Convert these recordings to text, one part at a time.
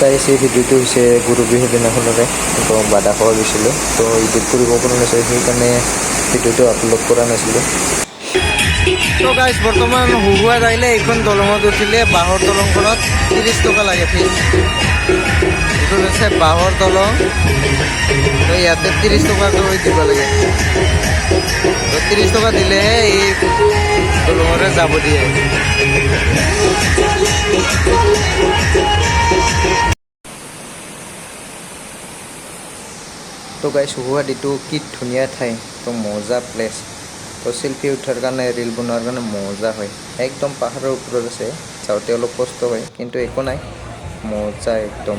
তাই সেই ভিডিঅ'টো হৈছে গৰু বিহুৰ দিনাখনৰে তো বাধা খোৱা গৈছিলোঁ তো ইডিট কৰিব পৰা নাছিলোঁ সেইকাৰণে ভিডিঅ'টো আপলোড কৰা নাছিলোঁ। তো গাইজ বৰ্তমান হুহুৱা যাইলে এইখন দলঙত উঠিলে বাঁহৰ দলংখনত 30 টকা লাগে ফিজ। এইটো হৈছে বাঁহৰ দলং তো ইয়াতে 30 টকাকৈ দিব লাগে। তো 30 টকা দিলেহে এই দলঙৰে যাব দিয়ে। তো গাইজ হুহুৱাত কি ধুনীয়া ঠাই তো মজা প্লেচ তো চেল্ফি উঠাৰ কাৰণে ৰিল বনোৱাৰ কাৰণে মজা হয়। একদম পাহাৰৰ ওপৰত আছে, যাওঁতে অলপ কষ্ট হয় কিন্তু একো নাই, মজা একদম।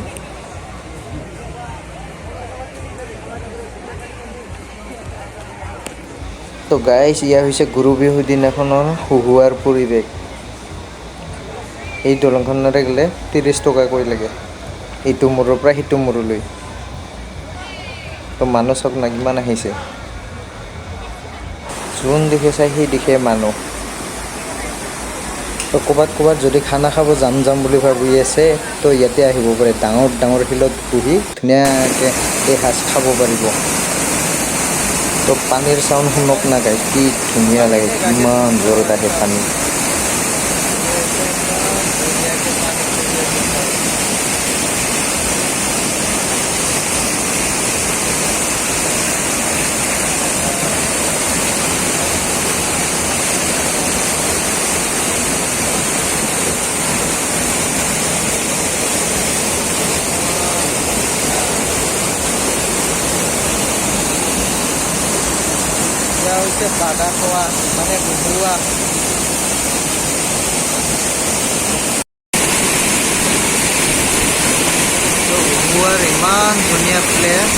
তো গাইজ ইয়া হৈছে গৰু বিহুৰ দিনাখনৰ হুহুৱাৰ পৰিৱেশ। এই দলংখনৰে গ'লে 30 টকাকৈ লাগে, এইটো মূৰৰ পৰা সিটো মূৰলৈ। তো মানুহ চাওক না কিমান আহিছে, যোন দিশে চাই সেই দিশে মানুহ। তো ক'ৰবাত যদি খানা খাব যাম বুলি ভাবি আছে তো ইয়াতে আহিব পাৰে। ডাঙৰ ডাঙৰ শিলত বহি ধুনীয়াকৈ এই সাজ খাব পাৰিব। তো পানীৰ চাউণ্ড শুনক না গাইজ, কি ধুনীয়া লাগে, কিমান জোৰত আহে পানী। এয়া হৈছে বাধা খোৱা মানে হুহুৱা। হুহুৱাৰ ইমান ধুনীয়া প্লেচ,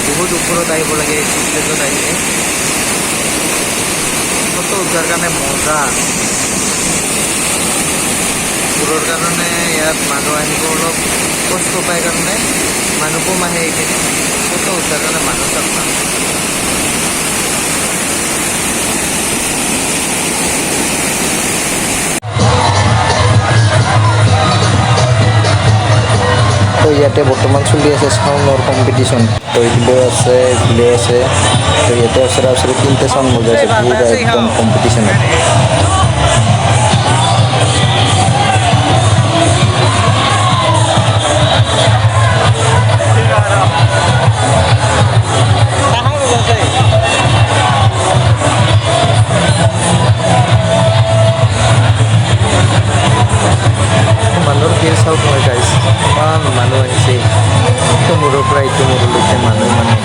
বহুত ওপৰত আহিব লাগে। এইটো প্লেচত আহিলে ফটো উঠাৰ কাৰণে মজা। দূৰৰ কাৰণে ইয়াত মানুহ আহিব অলপ কষ্ট পায় কাৰণে মানুহ কম আহে। এইখিনি ফটো উঠাৰ কাৰণে মানুহ চাপ না। তো ইয়াতে বৰ্তমান চলি আছে চাউণ্ডৰ কম্পিটিশ্যন। তো এইফালেও আছে, এইফালেও আছে। তো ইয়াতে ওচৰা ওচৰি 3টা চাউণ্ড বজাইছে পুৰা একদম কম্পিটিশ্যনত। মানুহৰ ভিৰ চাওক নহয় গাইজ, ইমান মানুহ আহিছে। ইটো মূৰৰ পৰা ইটো মূৰলৈকে মানুহ মানে